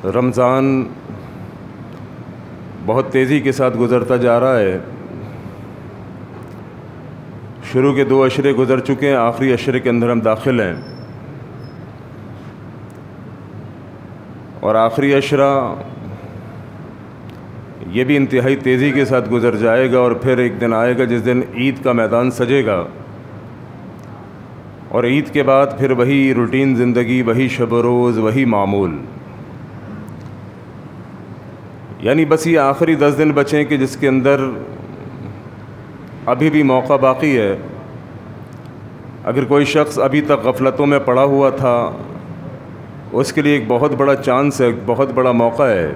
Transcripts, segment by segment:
रमज़ान बहुत तेज़ी के साथ गुज़रता जा रहा है। शुरू के 2 अशरे गुज़र चुके हैं, आखिरी अशरे के अंदर हम दाखिल हैं और आखिरी अशरा ये भी इंतहाई तेज़ी के साथ गुज़र जाएगा और फिर एक दिन आएगा जिस दिन ईद का मैदान सजेगा और ईद के बाद फिर वही रूटीन ज़िंदगी, वही शब रोज़, वही मामूल। यानी बस ये आखिरी 10 दिन बचे कि जिसके अंदर अभी भी मौका बाकी है। अगर कोई शख्स अभी तक गफलतों में पड़ा हुआ था उसके लिए एक बहुत बड़ा चांस है, एक बहुत बड़ा मौका है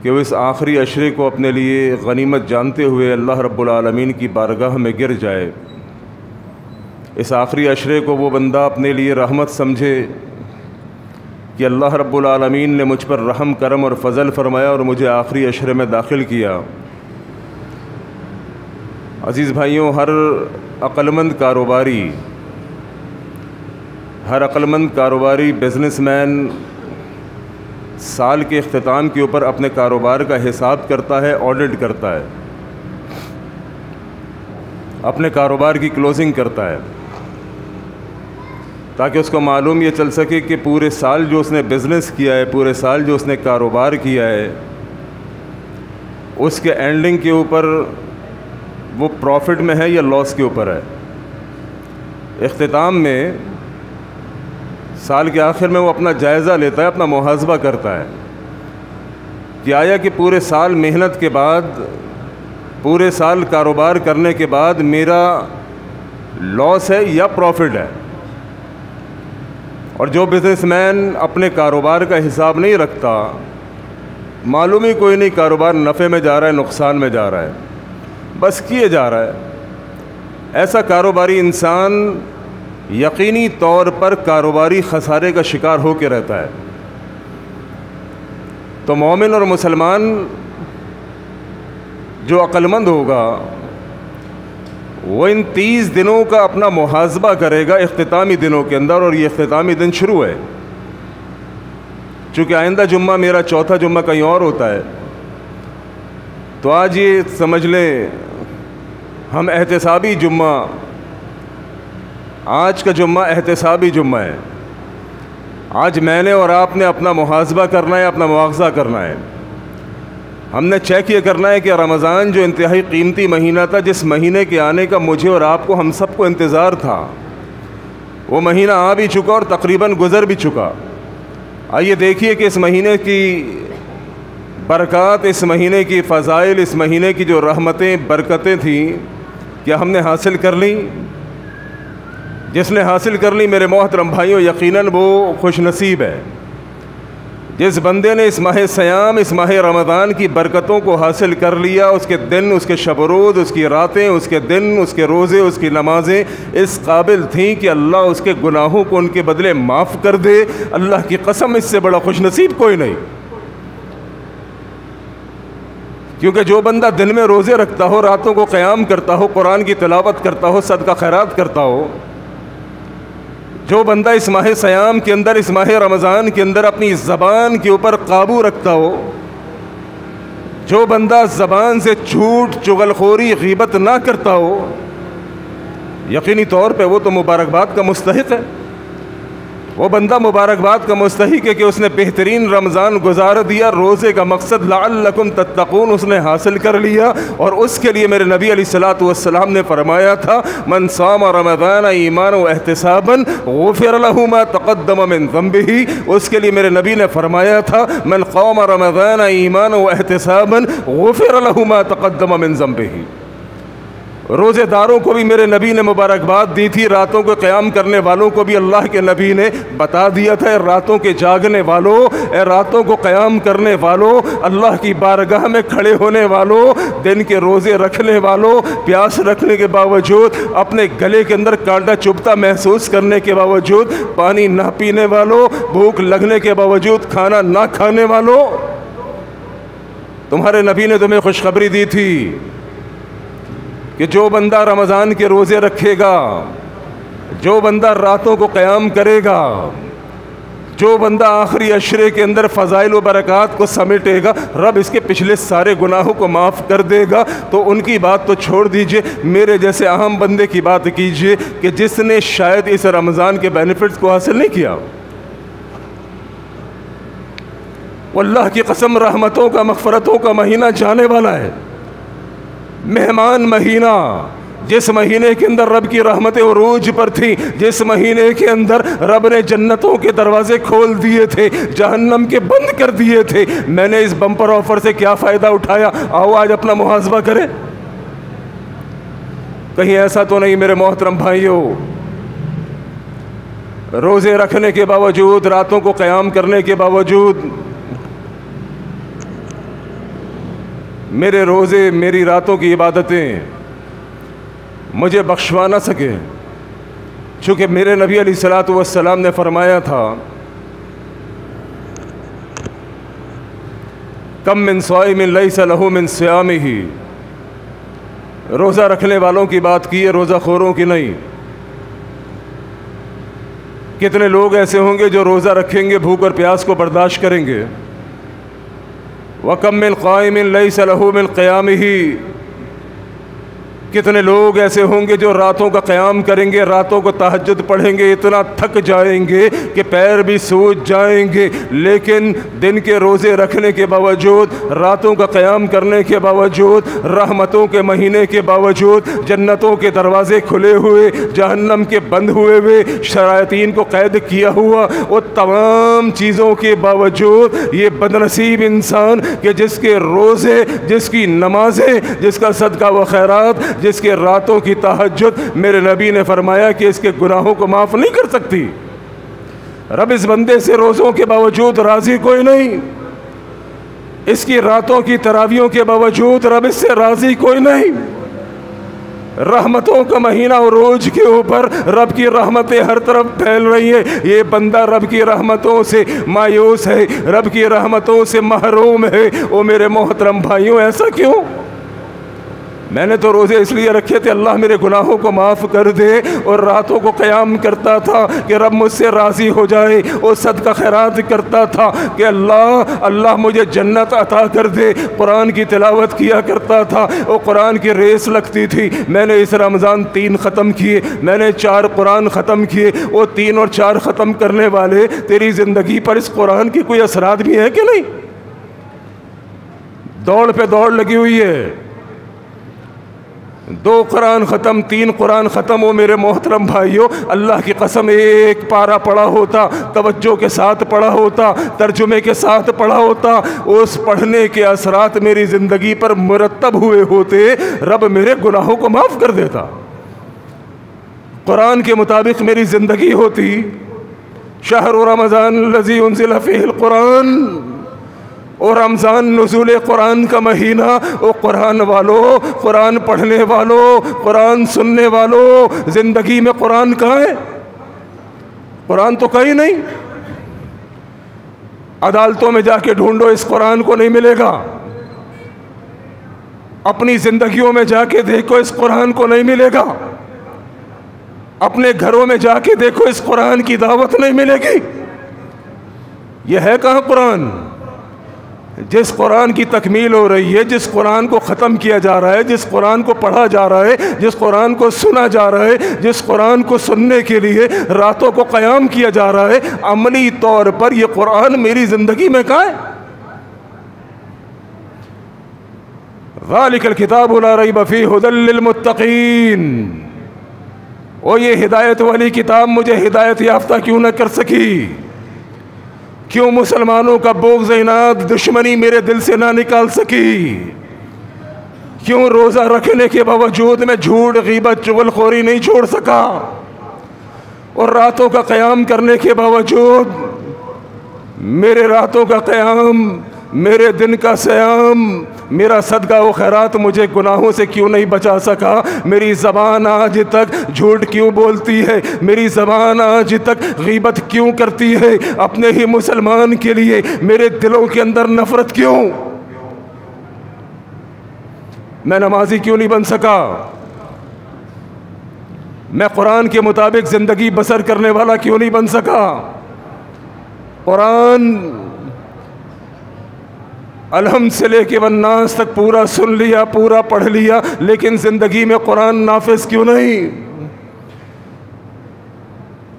कि वो इस आखिरी अशरे को अपने लिए गनीमत जानते हुए अल्लाह रब्बुल आलमीन की बारगाह में गिर जाए। इस आखिरी अशरे को वो बंदा अपने लिए रहमत समझे कि अल्लाह रब्बुल आलमीन ने मुझ पर रहम करम और फ़ज़ल फ़रमाया और मुझे आखिरी अशरे में दाखिल किया। अज़ीज़ भाइयों, हर अक़लमंद कारोबारी बिज़नेसमैन साल के इख्तिताम के ऊपर अपने कारोबार का हिसाब करता है, ऑडिट करता है, अपने कारोबार की क्लोजिंग करता है ताकि उसको मालूम ये चल सके कि पूरे साल जो उसने बिज़नेस किया है, पूरे साल जो उसने कारोबार किया है, उसके एंडिंग के ऊपर वो प्रॉफिट में है या लॉस के ऊपर है। इख्तिताम में साल के आखिर में वो अपना जायज़ा लेता है, अपना मुहासबा करता है कि आया कि पूरे साल मेहनत के बाद, पूरे साल कारोबार करने के बाद मेरा लॉस है या प्रॉफिट है। और जो बिज़नेसमैन अपने कारोबार का हिसाब नहीं रखता, मालूम ही कोई नहीं कारोबार नफ़े में जा रहा है नुकसान में जा रहा है, बस किए जा रहा है, ऐसा कारोबारी इंसान यकीनी तौर पर कारोबारी ख़सारे का शिकार हो के रहता है। तो मोमिन और मुसलमान जो अक्लमंद होगा वो इन 30 दिनों का अपना मुहासबा करेगा इख्तितामी दिनों के अंदर। और ये इख्तितामी दिन शुरू है, चूँकि आइंदा जुम्मा मेरा चौथा जुम्मा कहीं और होता है, तो आज ये समझ लें हम एहतिसाबी जुम्मा, आज का जुम्मा एहतिसाबी जुम्मा है। आज मैंने और आपने अपना मुहासबा करना है, अपना मुआवजा करना है। हमने चेक ये करना है कि रमज़ान जो इंतहाई कीमती महीना था, जिस महीने के आने का मुझे और आपको, हम सबको इंतज़ार था, वो महीना आ भी चुका और तकरीबन गुज़र भी चुका। आइए देखिए कि इस महीने की बरक़ात, इस महीने की फ़ज़ाइल, इस महीने की जो रहमतें बरकतें थीं, क्या हमने हासिल कर ली? जिसने हासिल कर ली मेरे मोहतरम भाइयों, यकीनन वो खुश नसीब है। जिस बंदे ने इस माह सयाम, इस माह रमज़ान की बरकतों को हासिल कर लिया, उसके दिन, उसके शब रोज़, उसकी रातें, उसके दिन, उसके रोज़े, उसकी नमाज़ें इस काबिल थीं कि अल्लाह उसके गुनाहों को उनके बदले माफ़ कर दे। अल्लाह की कसम, इससे बड़ा खुश नसीब कोई नहीं। क्योंकि जो बंदा दिन में रोज़े रखता हो, रातों को क़याम करता हो, कुरान की तिलावत करता हो, सदका खैरात करता हो, जो बंदा इस माह सयाम के अंदर, इस माह रमज़ान के अंदर अपनी ज़बान के ऊपर काबू रखता हो, जो बंदा ज़बान से झूठ, चुगलखोरी, ग़ीबत ना करता हो, यकीनी तौर पे वो तो मुबारकबाद का मुस्तहिक़ है। वो बंदा मुबारकबाद का मुस्तहिक़ है कि उसने बेहतरीन रमज़ान गुजार दिया, रोज़े का मकसद लअल्लकुम तत्तक़ून उसने हासिल कर लिया। और उसके लिए मेरे नबी अलैहिस्सलातु वस्सलाम ने फरमाया था, मन सामा रमज़ान ईमानन व एहतिसाबन गुफ़िर लहू मा तक़द्दम मिन ज़ंबिही। उसके लिए मेरे नबी ने फरमाया था, मन क़ामा रमज़ान ईमानन व एहतिसाबन गुफ़िर लहू मा तक़द्दम मिन ज़ंबिही। रोज़ेदारों को भी मेरे नबी ने मुबारकबाद दी थी, रातों को क़याम करने वालों को भी अल्लाह के नबी ने बता दिया था, रातों के जागने वालों, रातों को क़याम करने वालों, अल्लाह की बारगाह में खड़े होने वालों, दिन के रोज़े रखने वालों, प्यास रखने के बावजूद, अपने गले के अंदर कांटा चुभता महसूस करने के बावजूद, पानी ना पीने वालों, भूख लगने के बावजूद खाना ना खाने वालों, तुम्हारे नबी ने तुम्हें खुशखबरी दी थी कि जो बंदा रमज़ान के रोज़े रखेगा, जो बंदा रातों को क़याम करेगा, जो बंदा आखिरी अशरे के अंदर फ़ज़ाइल व बरक़ात को समेटेगा, रब इसके पिछले सारे गुनाहों को माफ़ कर देगा। तो उनकी बात तो छोड़ दीजिए, मेरे जैसे आम बंदे की बात कीजिए कि जिसने शायद इस रमज़ान के बेनिफिट्स को हासिल नहीं किया। अल्लाह की कसम, रहमतों का, मग़फ़िरतों का महीना जाने वाला है, मेहमान महीना, जिस महीने के अंदर रब की रहमतें उरूज पर थी, जिस महीने के अंदर रब ने जन्नतों के दरवाजे खोल दिए थे, जहन्नम के बंद कर दिए थे। मैंने इस बम्पर ऑफर से क्या फ़ायदा उठाया? आओ आज अपना मुहासबा करें। कहीं ऐसा तो नहीं मेरे मोहतरम भाइयों, रोज़े रखने के बावजूद, रातों को क़याम करने के बावजूद मेरे रोज़े, मेरी रातों की इबादतें मुझे बख्शवा ना सके, चूँकि मेरे नबी अलैहिस्सलातु वस्सलाम ने फरमाया था, कम मिन साइमिन लैसा लहू मिन सियामिही। रोज़ा रखने वालों की बात की है, रोज़ा खोरों की नहीं। कितने लोग ऐसे होंगे जो रोज़ा रखेंगे, भूख और प्यास को बर्दाश्त करेंगे। व कम मिन क़ाइमिन लैसा लहू मिन क़ियामिही। कितने लोग ऐसे होंगे जो रातों का क़याम करेंगे, रातों को तहज्जुद पढ़ेंगे, इतना थक जाएंगे कि पैर भी सूज जाएंगे, लेकिन दिन के रोज़े रखने के बावजूद, रातों का क़याम करने के बावजूद, रहमतों के महीने के बावजूद, जन्नतों के दरवाज़े खुले हुए, जहन्नम के बंद हुए हुए, शरायतीन को कैद किया हुआ, वो तमाम चीज़ों के बावजूद ये बदनसीब इंसान कि जिसके रोज़े, जिसकी नमाज़ें, जिसका सदका व खैरात, जिसके रातों की तहज्जुद, मेरे नबी ने फरमाया कि इसके गुनाहों को माफ़ नहीं कर सकती। रब इस बंदे से रोज़ों के बावजूद राज़ी कोई नहीं, इसकी रातों की तरावियों के बावजूद रब इससे राज़ी कोई नहीं। रहमतों का महीना और रोज के ऊपर रब की रहमतें हर तरफ फैल रही है। ये बंदा रब की रहमतों से मायूस है, रब की रहमतों से महरूम है। ओ मेरे मोहतरम भाइयों, ऐसा क्यों? मैंने तो रोज़े इसलिए रखे थे अल्लाह मेरे गुनाहों को माफ़ कर दे, और रातों को क़याम करता था कि रब मुझसे राज़ी हो जाए, और सदका खैरात करता था कि अल्लाह मुझे जन्नत अता कर दे। कुरान की तिलावत किया करता था, और कुरान की रेस लगती थी। मैंने इस रमज़ान 3 ख़त्म किए, मैंने 4 कुरान ख़त्म किए। वो 3 और 4 ख़त्म करने वाले, तेरी ज़िंदगी पर इस कुरान की कोई असरात भी है कि नहीं? दौड़ पे दौड़ लगी हुई है। 2 कुरान ख़त्म, 3 कुरान ख़त्म। हो मेरे मोहतरम भाइयों, अल्लाह की कसम, एक पारा पढ़ा होता, तवज्जो के साथ पढ़ा होता, तर्जुमे के साथ पढ़ा होता, उस पढ़ने के असरात मेरी ज़िंदगी पर मुरतब हुए होते, रब मेरे गुनाहों को माफ़ कर देता। कुरान के मुताबिक मेरी ज़िंदगी होती, शहर रमज़ान लज़ी उन्ज़िल फ़ीहिल कुरान, और रमज़ान नुज़ूल कुरान का महीना। ओ कुरान वालों, कुरान पढ़ने वालों, कुरान सुनने वालों, ज़िंदगी में कुरान कहाँ है? कुरान तो कहीं नहीं। अदालतों में जाके ढूंढो, इस कुरान को नहीं मिलेगा। अपनी ज़िंदगियों में जाके देखो, इस कुरान को नहीं मिलेगा। अपने घरों में जाके देखो, इस कुरान की दावत नहीं मिलेगी। यह है कहाँ कुरान? जिस कुरान की तकमील हो रही है, जिस कुरान को ख़त्म किया जा रहा है, जिस कुरान को पढ़ा जा रहा है, जिस कुरान को सुना जा रहा है, जिस कुरान को सुनने के लिए रातों को क़याम किया जा रहा है, अमली तौर पर यह कुरान मेरी ज़िंदगी में कहाँ है? ज़ालिकल किताबु ला रैब फ़ीहि हुदल लिल मुत्तक़ीन। और ये हिदायत वाली किताब मुझे हिदायत याफ्ता क्यों न कर सकी? क्यों मुसलमानों का बोग़्ज़ इनाद, दुश्मनी मेरे दिल से ना निकाल सकी? क्यों रोज़ा रखने के बावजूद मैं झूठ, ग़ीबत, चुगलखोरी नहीं छोड़ सका? और रातों का क़याम करने के बावजूद मेरे रातों का क़याम, मेरे दिन का सयाम, मेरा सदका व खैरात मुझे गुनाहों से क्यों नहीं बचा सका? मेरी ज़बान आज तक झूठ क्यों बोलती है? मेरी ज़बान आज तक ग़ीबत क्यों करती है? अपने ही मुसलमान के लिए मेरे दिलों के अंदर नफ़रत क्यों? मैं नमाजी क्यों नहीं बन सका? मैं कुरान के मुताबिक ज़िंदगी बसर करने वाला क्यों नहीं बन सका? कुरान अलहम से लेके वन्नास तक पूरा सुन लिया, पूरा पढ़ लिया, लेकिन ज़िंदगी में कुरान नाफिज क्यों नहीं?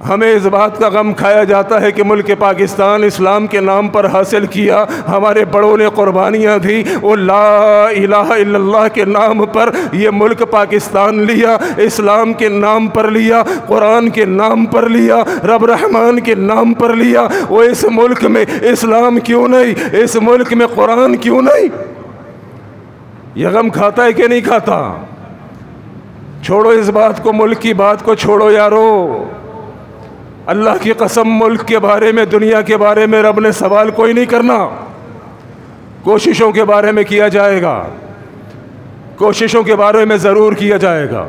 हमें इस बात का गम खाया जाता है कि मुल्क पाकिस्तान इस्लाम के नाम पर हासिल किया, हमारे बड़ों ने कुर्बानियाँ दी, वो ला इलाहा इल्लल्लाह के नाम पर ये मुल्क पाकिस्तान लिया, इस्लाम के नाम पर लिया, कुरान के नाम पर लिया, रब रहमान के नाम पर लिया। वो इस मुल्क में इस्लाम क्यों नहीं, इस मुल्क में कुरान क्यों नहीं? ये गम खाता है कि नहीं खाता? छोड़ो इस बात को, मुल्क की बात को छोड़ो यारो। अल्लाह की कसम, मुल्क के बारे में, दुनिया के बारे में रब ने सवाल कोई नहीं करना। कोशिशों के बारे में किया जाएगा, कोशिशों के बारे में ज़रूर किया जाएगा,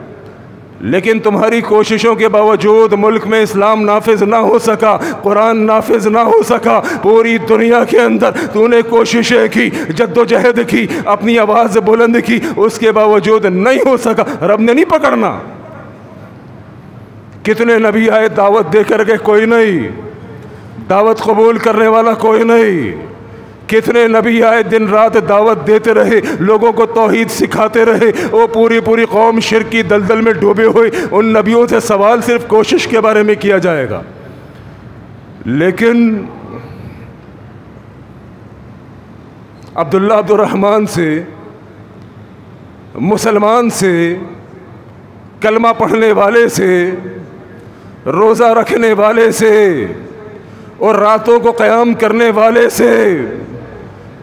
लेकिन तुम्हारी कोशिशों के बावजूद मुल्क में इस्लाम नाफिज ना हो सका, कुरान नाफिज ना हो सका। पूरी दुनिया के अंदर तूने कोशिशें की, जद्दोजहद की, अपनी आवाज़ बुलंद की, उसके बावजूद नहीं हो सका। रब ने नहीं पकड़ना। कितने नबी आए दावत दे करके, कोई नहीं, दावत कबूल करने वाला कोई नहीं। कितने नबी आए दिन रात दावत देते रहे, लोगों को तौहीद सिखाते रहे, वो पूरी पूरी कौम शिर्क की दलदल में डूबे हुए। उन नबियों से सवाल सिर्फ कोशिश के बारे में किया जाएगा, लेकिन अब्दुल्ला अब्दुर्रहमान से, मुसलमान से, कलमा पढ़ने वाले से, रोज़ा रखने वाले से और रातों को क़याम करने वाले से,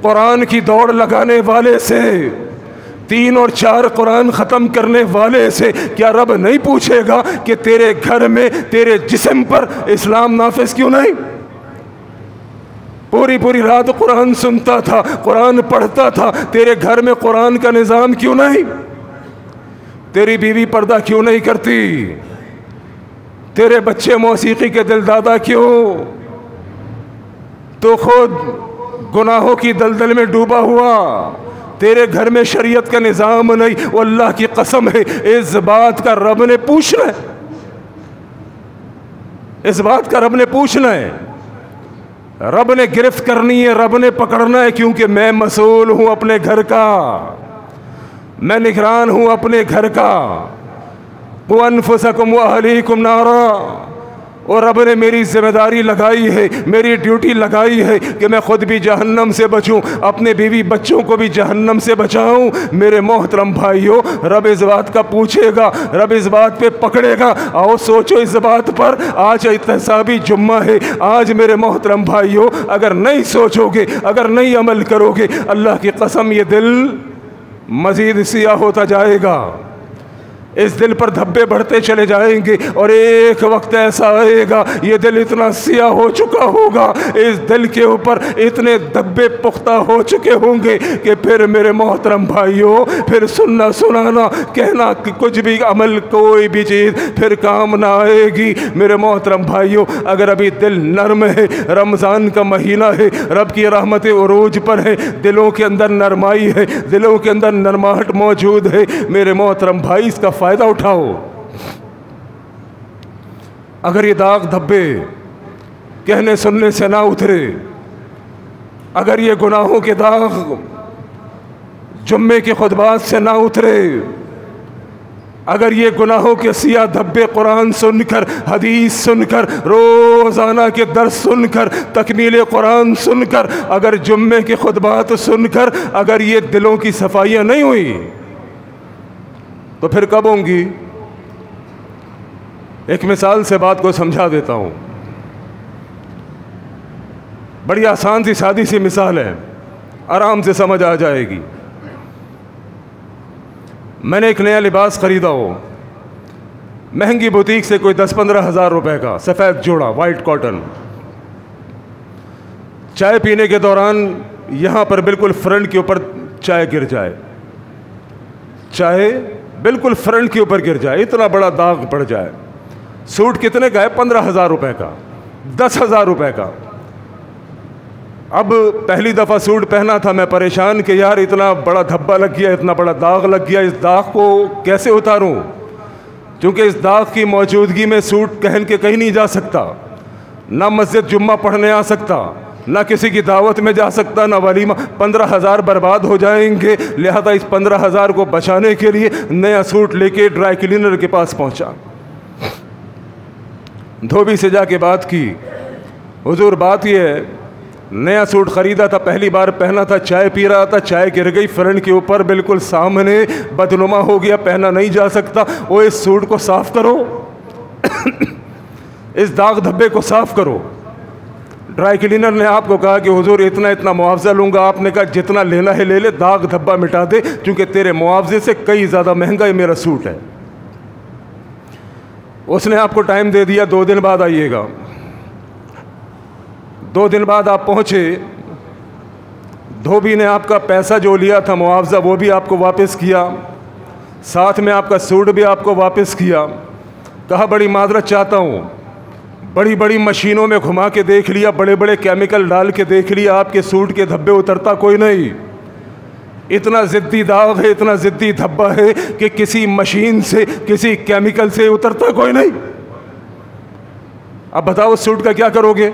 कुरान की दौड़ लगाने वाले से, 3 और 4 कुरान ख़त्म करने वाले से क्या रब नहीं पूछेगा कि तेरे घर में, तेरे जिस्म पर इस्लाम नाफिज क्यों नहीं? पूरी पूरी रात कुरान सुनता था, कुरान पढ़ता था, तेरे घर में कुरान का निज़ाम क्यों नहीं? तेरी बीवी पर्दा क्यों नहीं करती? तेरे बच्चे मौसीकी के दिलदादा क्यों? तो खुद गुनाहों की दलदल में डूबा हुआ, तेरे घर में शरीयत का निज़ाम नहीं। वो अल्लाह की कसम है, इस बात का रब ने पूछना है, इस बात का रब ने पूछना है, रब ने गिरफ्त करनी है, रब ने पकड़ना है, क्योंकि मैं मसूल हूँ अपने घर का, मैं निगरान हूँ अपने घर का। क़ु अनफुसकुम व अहलीकुम नारा, और रब ने मेरी जिम्मेदारी लगाई है, मेरी ड्यूटी लगाई है कि मैं ख़ुद भी जहन्नम से बचूं, अपने बीवी बच्चों को भी जहन्नम से बचाऊं। मेरे मोहतरम भाइयों, रब इस बात का पूछेगा, रब इस बात पे पकड़ेगा। आओ सोचो इस बात पर। आज इत्तेसाबी जुम्मा है, आज मेरे मोहतरम भाइयों, अगर नहीं सोचोगे, अगर नहीं अमल करोगे, अल्लाह की कसम ये दिल मज़ीद सियाह होता जाएगा, इस दिल पर धब्बे बढ़ते चले जाएंगे, और एक वक्त ऐसा आएगा ये दिल इतना सियाह हो चुका होगा, इस दिल के ऊपर इतने धब्बे पुख्ता हो चुके होंगे कि फिर मेरे मोहतरम भाइयों, फिर सुनना सुनाना कहना कि कुछ भी अमल, कोई भी चीज़ फिर काम ना आएगी। मेरे मोहतरम भाइयों, अगर अभी दिल नरम है, रमज़ान का महीना है, रब की रहमत उरूज पर है, दिलों के अंदर नरमाई है, दिलों के अंदर नरमाहट मौजूद है, मेरे मोहतरम भाई इसका फ़ायदा उठाओ। अगर ये दाग धब्बे कहने सुनने से ना उतरे, अगर ये गुनाहों के दाग जुम्मे के खुतबात से ना उतरे, अगर ये गुनाहों के सिया धब्बे कुरान सुनकर, हदीस सुनकर, रोज़ाना के दर्स सुनकर, तकमील कुरान सुनकर, अगर जुम्मे के खुतबात सुनकर अगर ये दिलों की सफाइयाँ नहीं हुई तो फिर कब होंगी? एक मिसाल से बात को समझा देता हूँ। बड़ी आसान सी सादी सी मिसाल है, आराम से समझ आ जाएगी। मैंने एक नया लिबास ख़रीदा हो, महंगी बुटीक से, कोई 10-15 हज़ार रुपए का सफ़ेद जोड़ा, वाइट कॉटन। चाय पीने के दौरान यहाँ पर बिल्कुल फ्रंट के ऊपर चाय गिर जाए, चाय बिल्कुल फ्रंट के ऊपर गिर जाए, इतना बड़ा दाग पड़ जाए। सूट कितने का है? 15,000 रुपए का, 10,000 रुपए का। अब पहली दफ़ा सूट पहना था, मैं परेशान कि यार इतना बड़ा धब्बा लग गया, इतना बड़ा दाग लग गया, इस दाग को कैसे उतारूं? क्योंकि इस दाग की मौजूदगी में सूट पहन के कहीं नहीं जा सकता। ना मस्जिद जुम्मा पढ़ने आ सकता, ना किसी की दावत में जा सकता, ना वलीमा। 15,000 बर्बाद हो जाएंगे। लिहाजा इस 15,000 को बचाने के लिए नया सूट लेके ड्राई क्लीनर के पास पहुंचा। धोबी से जाके बात की, हुजूर बात यह है, नया सूट ख़रीदा था, पहली बार पहना था, चाय पी रहा था, चाय गिर गई फ्रंट के ऊपर, बिल्कुल सामने, बदनुमा हो गया, पहना नहीं जा सकता। वो इस सूट को साफ़ करो इस दाग धब्बे को साफ़ करो। ड्राई क्लीनर ने आपको कहा कि हुजूर इतना इतना मुआवजा लूँगा। आपने कहा जितना लेना है ले ले, दाग धब्बा मिटा दे, क्योंकि तेरे मुआवजे से कई ज़्यादा महंगा ये मेरा सूट है। उसने आपको टाइम दे दिया, 2 दिन बाद आइएगा। 2 दिन बाद आप पहुँचे, धोबी ने आपका पैसा जो लिया था मुआवजा वो भी आपको वापस किया, साथ में आपका सूट भी आपको वापस किया। कहा बड़ी माजरत चाहता हूँ, बड़ी बड़ी मशीनों में घुमा के देख लिया, बड़े बड़े केमिकल डाल के देख लिया, आपके सूट के धब्बे उतरता कोई नहीं। इतना ज़िद्दी दाग है, इतना ज़िद्दी धब्बा है कि किसी मशीन से, किसी केमिकल से उतरता कोई नहीं। अब बताओ उस सूट का क्या करोगे?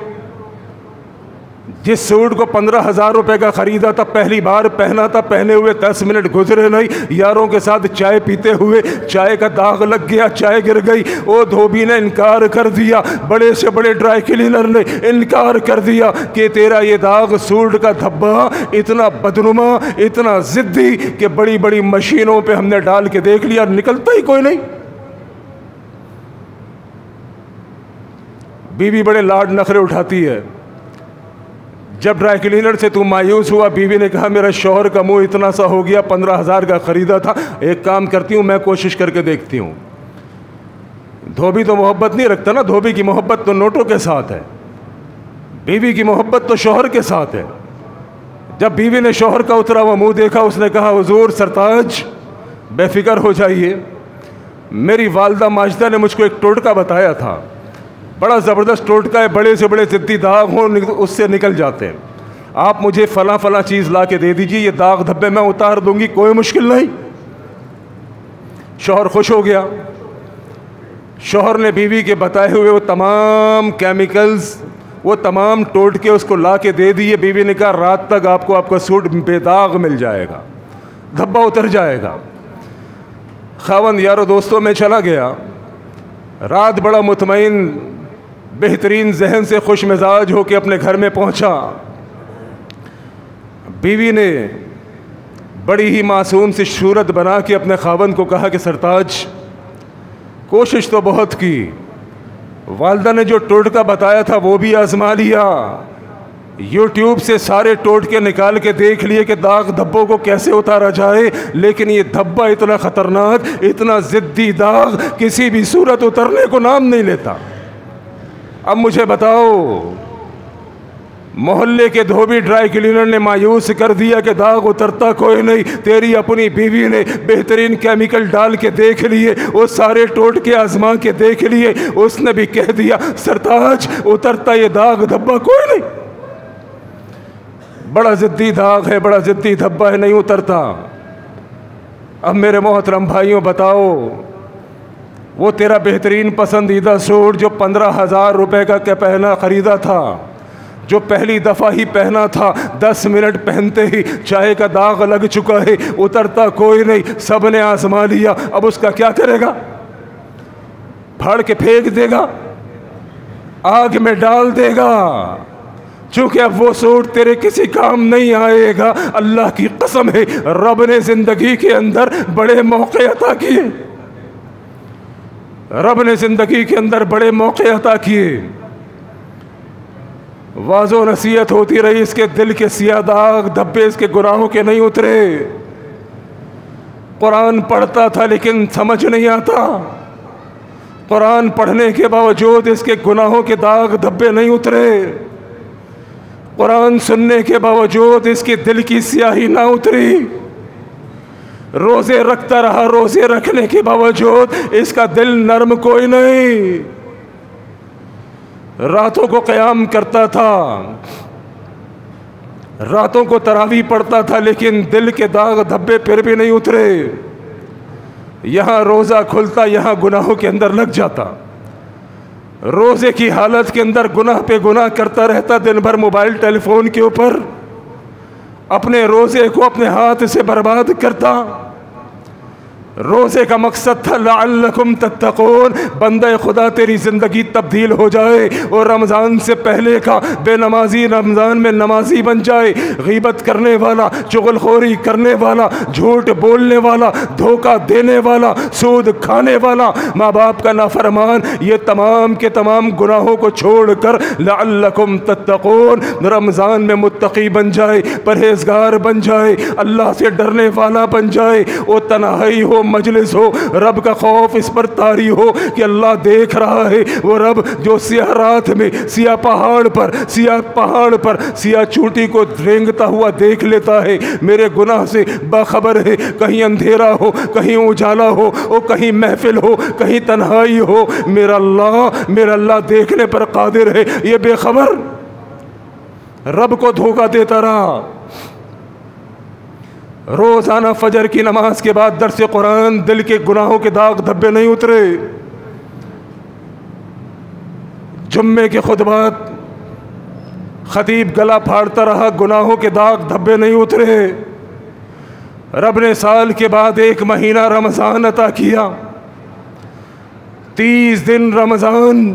जिस सूट को 15,000 रुपये का ख़रीदा था, पहली बार पहना था, पहने हुए 10 मिनट गुजरे नहीं, यारों के साथ चाय पीते हुए चाय का दाग लग गया, चाय गिर गई। वो धोबी ने इनकार कर दिया, बड़े से बड़े ड्राई क्लीनर ने इनकार कर दिया कि तेरा ये दाग, सूट का धब्बा इतना बदनुमा, इतना ज़िद्दी कि बड़ी बड़ी मशीनों पे हमने डाल के देख लिया, निकलता ही कोई नहीं। बीवी बड़े लाड नखरे उठाती है। जब ड्राई क्लीनर से तू मायूस हुआ, बीवी ने कहा मेरा शौहर का मुंह इतना सा हो गया, 15,000 का ख़रीदा था, एक काम करती हूँ मैं कोशिश करके देखती हूँ। धोबी तो मोहब्बत नहीं रखता ना, धोबी की मोहब्बत तो नोटों के साथ है, बीवी की मोहब्बत तो शौहर के साथ है। जब बीवी ने शौहर का उतरा हुआ मुँह देखा, उसने कहा हुजूर सरताज बेफिक्र हो जाइए, मेरी वालदा माजिदा ने मुझको एक टोटका बताया था, बड़ा ज़बरदस्त टोटका है, बड़े से बड़े ज़िद्दी दाग हों उससे निकल जाते हैं। आप मुझे फ़ला फ़ला चीज़ ला के दे दीजिए, ये दाग धब्बे मैं उतार दूंगी, कोई मुश्किल नहीं। शौहर खुश हो गया। शौहर ने बीवी के बताए हुए वो तमाम केमिकल्स, वो तमाम टोटके उसको ला के दे दिए। बीवी ने कहा रात तक आपको आपका सूट बेदाग मिल जाएगा, धब्बा उतर जाएगा। खावंद यारों दोस्तों में चला गया। रात बड़ा मुतमईन, बेहतरीन जहन से खुश मिजाज होकर अपने घर में पहुंचा। बीवी ने बड़ी ही मासूम सी सूरत बना के अपने खावंद को कहा कि सरताज कोशिश तो बहुत की, वालदा ने जो टोटका बताया था वो भी आजमा लिया, यूट्यूब से सारे टोटके निकाल के देख लिए कि दाग धब्बों को कैसे उतारा जाए, लेकिन ये धब्बा इतना ख़तरनाक, इतना ज़िद्दी दाग किसी भी सूरत उतरने को नाम नहीं लेता। अब मुझे बताओ, मोहल्ले के धोबी ड्राई क्लीनर ने मायूस कर दिया कि दाग उतरता कोई नहीं, तेरी अपनी बीवी ने बेहतरीन केमिकल डाल के देख लिए, वो सारे टोटके आजमा के देख लिए, उसने भी कह दिया सरताज उतरता ये दाग धब्बा कोई नहीं, बड़ा ज़िद्दी दाग है, बड़ा ज़िद्दी धब्बा है, नहीं उतरता। अब मेरे मोहतरम भाइयों बताओ, वो तेरा बेहतरीन पसंदीदा सूट जो 15,000 रुपये का पहना ख़रीदा था, जो पहली दफ़ा ही पहना था, 10 मिनट पहनते ही चाय का दाग लग चुका है, उतरता कोई नहीं, सब ने आजमा लिया, अब उसका क्या करेगा? फाड़ के फेंक देगा, आग में डाल देगा, चूँकि अब वो सूट तेरे किसी काम नहीं आएगा। अल्लाह की कसम है, रब ने ज़िंदगी के अंदर बड़े मौके अता किए, रब ने ज़िंदगी के अंदर बड़े मौके अता किए। वाज़ो नसीहत होती रही, इसके दिल के सिया दाग धब्बे इसके गुनाहों के नहीं उतरे। कुरान पढ़ता था लेकिन समझ नहीं आता, कुरान पढ़ने के बावजूद इसके गुनाहों के दाग धब्बे नहीं उतरे। कुरान सुनने के बावजूद इसके दिल की स्याही ना उतरी। रोज़े रखता रहा, रोज़े रखने के बावजूद इसका दिल नरम कोई नहीं। रातों को क़याम करता था, रातों को तरावी पढ़ता था, लेकिन दिल के दाग धब्बे फिर भी नहीं उतरे। यहाँ रोज़ा खुलता, यहाँ गुनाहों के अंदर लग जाता। रोज़े की हालत के अंदर गुनाह पे गुनाह करता रहता, दिन भर मोबाइल टेलीफोन के ऊपर अपने रोज़े को अपने हाथ से बर्बाद करता। रोज़े का मकसद था लअल्लकुम तत्तकून, बंदे खुदा तेरी ज़िंदगी तब्दील हो जाए और रमज़ान से पहले का बेनमाजी रमज़ान में नमाजी बन जाए। गीबत करने वाला, चुगलखोरी करने वाला, झूठ बोलने वाला, धोखा देने वाला, सूद खाने वाला, माँ बाप का नाफरमान, ये तमाम के तमाम गुनाहों को छोड़कर लअल्लकुम तत्तकून रमज़ान में मुत्तकी बन जाए, परहेज़गार बन जाए, अल्लाह से डरने वाला बन जाए। वो तन्हाई हो, मजलिस हो, रब का खौफ इस पर तारी हो कि अल्लाह देख रहा है। वो रब जो सियाह रात में सियाह पहाड़ पर सियाह चूंटी को रेंगता हुआ देख लेता है, मेरे गुनाह से बाखबर है। कहीं अंधेरा हो, कहीं उजाला हो, और कहीं महफिल हो, कहीं तन्हाई हो, मेरा अल्लाह देखने पर कादिर है। ये बेखबर रब को धोखा देता रहा। रोज़ाना फजर की नमाज के बाद दर्स कुरान, दिल के गुनाहों के दाग धब्बे नहीं उतरे। जुम्मे के खुतबात खतीब गला फाड़ता रहा, गुनाहों के दाग धब्बे नहीं उतरे। रब ने साल के बाद 1 महीना रमज़ान अता किया, 30 दिन रमज़ान,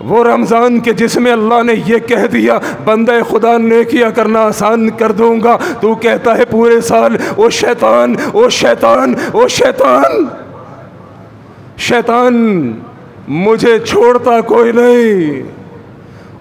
वो रमज़ान के जिसमें अल्लाह ने ये कह दिया बंदे खुदा नेकियां करना आसान कर दूंगा, तू कहता है पूरे साल ओ शैतान, ओ शैतान, ओ शैतान, शैतान मुझे छोड़ता कोई नहीं।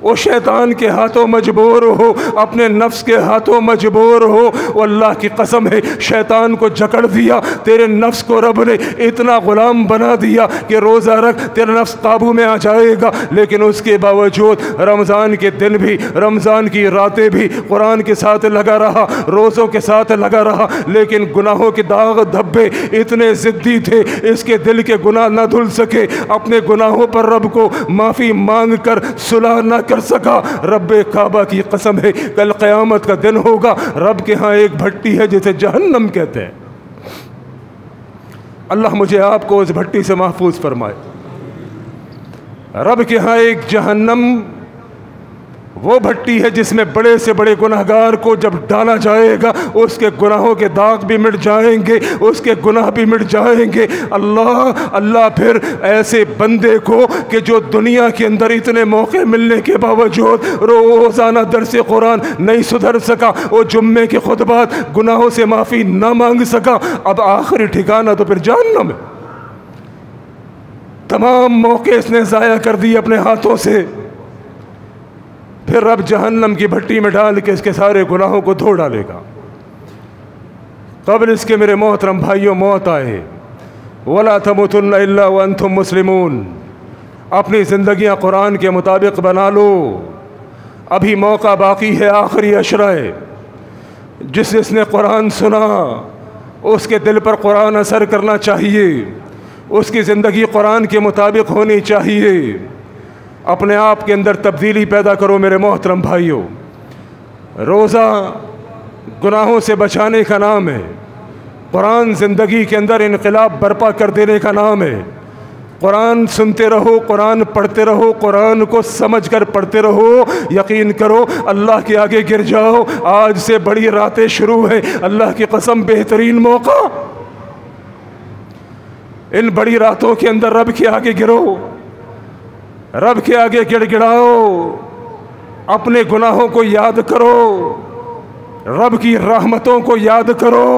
वो शैतान के हाथों मजबूर हो, अपने नफ्स के हाथों मजबूर हो। वो अल्लाह की कसम है, शैतान को जकड़ दिया, तेरे नफ्स को रब ने इतना गुलाम बना दिया कि रोज़ा रख, तेरा नफ्स काबू में आ जाएगा। लेकिन उसके बावजूद रमज़ान के दिन भी, रमज़ान की रातें भी कुरान के साथ लगा रहा, रोज़ों के साथ लगा रहा, लेकिन गुनाहों के दाग धब्बे इतने ज़िद्दी थे, इसके दिल के गुनाह न धुल सके। अपने गुनाहों पर रब को माफ़ी मांग कर सुलह न कर सका। रब्बे काबा की कसम है, कल क़यामत का दिन होगा, रब के यहाँ एक भट्टी है जिसे जहन्नम कहते हैं। अल्लाह मुझे आपको उस भट्टी से महफूज फरमाए। रब के यहाँ एक जहन्नम वो भट्टी है जिसमें बड़े से बड़े गुनाहगार को जब डाला जाएगा, उसके गुनाहों के दाग भी मिट जाएंगे, उसके गुनाह भी मिट जाएंगे। अल्लाह फिर ऐसे बंदे को कि जो दुनिया के अंदर इतने मौके मिलने के बावजूद रोज़ाना दर्स कुरान नहीं सुधर सका, वो जुम्मे के खुतबात गुनाहों से माफ़ी ना मांग सका, अब आखिरी ठिकाना तो फिर जहन्नम है। तमाम मौके इसने ज़ाया कर दिए अपने हाथों से, फिर रब जहन्नम की भट्टी में डाल के इसके सारे गुनाहों को धो डालेगा। क़ब्ल इसके मेरे मोहतरम भाइयों, मौत आए, वला तमुतुन्ना इल्ला व अंतुम मुस्लिमून। अपनी ज़िंदगियाँ कुरान के मुताबिक बना लो, अभी मौका बाकी है, आखिरी अशरा है। जिसने कुरान सुना उसके दिल पर कुरान असर करना चाहिए, उसकी ज़िंदगी कुरान के मुताबिक होनी चाहिए। अपने आप के अंदर तब्दीली पैदा करो मेरे मोहतरम भाइयों। रोज़ा गुनाहों से बचाने का नाम है, कुरान ज़िंदगी के अंदर इनकलाब बर्पा कर देने का नाम है। कुरान सुनते रहो, कुरान पढ़ते रहो, कुरान को समझ कर पढ़ते रहो। यकीन करो अल्लाह के आगे गिर जाओ। आज से बड़ी रातें शुरू हैं, अल्लाह की कसम बेहतरीन मौका। इन बड़ी रातों के अंदर रब के आगे गिरो, रब के आगे गिड़गिड़ाओ, अपने गुनाहों को याद करो, रब की रहमतों को याद करो।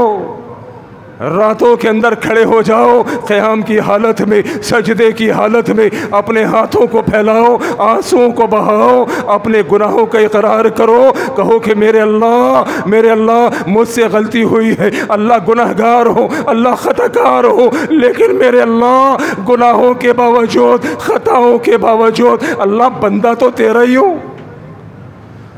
रातों के अंदर खड़े हो जाओ, क़याम की हालत में, सजदे की हालत में अपने हाथों को फैलाओ, आंसुओं को बहाओ, अपने गुनाहों का इकरार करो। कहो कि मेरे अल्लाह मुझसे गलती हुई है, अल्लाह गुनाहगार हो, अल्लाह ख़ताकार हो, लेकिन मेरे अल्लाह गुनाहों के बावजूद, ख़ताओं के बावजूद अल्लाह बंदा तो तेरा ही हूँ।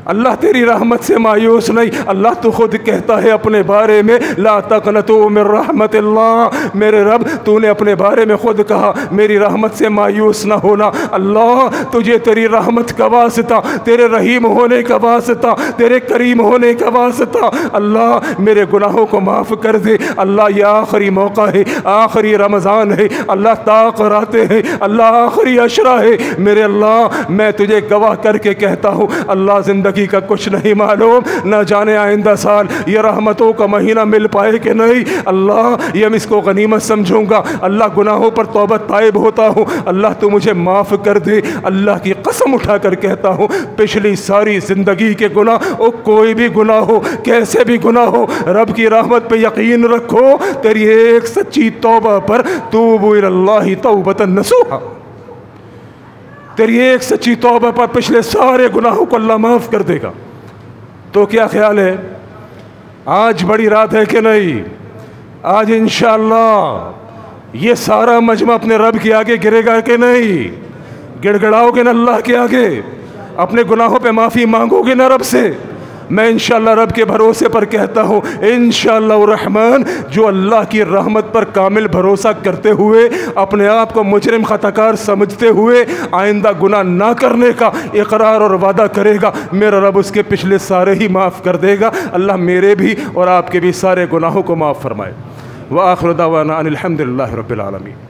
अल्लाह तेरी रहमत से मायूस नहीं। अल्लाह तो खुद कहता है अपने बारे में, ला तक़नतू मिन रहमतिल्लाह, मेरे रब तूने अपने बारे में खुद कहा मेरी रहमत से मायूस ना होना। अल्लाह तुझे तेरी रहमत का वास्ता, तेरे रहीम होने का वास्ता, तेरे करीम होने का वास्ता, अल्लाह मेरे गुनाहों को माफ़ कर दे। अल्लाह ये आखिरी मौका है, आखिरी रमज़ान है, अल्लाह ताक़ रातें हैं, अल्लाह आखिरी अशरा है। मेरे अल्लाह मैं तुझे गवाह करके कहता हूँ अल्लाह ज़िंदगी का कुछ नहीं मालूम, न जाने आइंदा साल ये रहमतों का महीना मिल पाए कि नहीं। अल्लाह ये मैं इसको गनीमत समझूंगा। अल्लाह गुनाहों पर तौबा ताइब होता हूँ, अल्लाह तू मुझे माफ़ कर दे। अल्लाह की कसम उठा कर कहता हूँ पिछली सारी ज़िंदगी के गुनाह, ओ कोई भी गुनाह हो, कैसे भी गुनाह हो, रब की रहमत पे यकीन रखो, तेरी एक सच्ची तौबा पर तूबू इलल्लाहि तौबतन नसूहा, तेरी एक सच्ची तौबा पर पिछले सारे गुनाहों को अल्लाह माफ़ कर देगा। तो क्या ख्याल है, आज बड़ी रात है कि नहीं? आज इंशाअल्लाह ये सारा मजमा अपने रब के आगे गिरेगा कि नहीं? गिड़गिड़ाओगे ना अल्लाह के आगे, अपने गुनाहों पे माफ़ी मांगोगे ना रब से? मैं इंशाअल्लाह रब के भरोसे पर कहता हूँ इंशाअल्लाह रहमान, जो अल्लाह की रहमत पर कामिल भरोसा करते हुए अपने आप को मुजरिम खताकार समझते हुए आइंदा गुनाह ना करने का इकरार और वादा करेगा, मेरा रब उसके पिछले सारे ही माफ़ कर देगा। अल्लाह मेरे भी और आपके भी सारे गुनाहों को माफ़ फरमाए। व आखिर दावाना अनिल हम्दुलिल्लाहि रब्बिल आलमीन।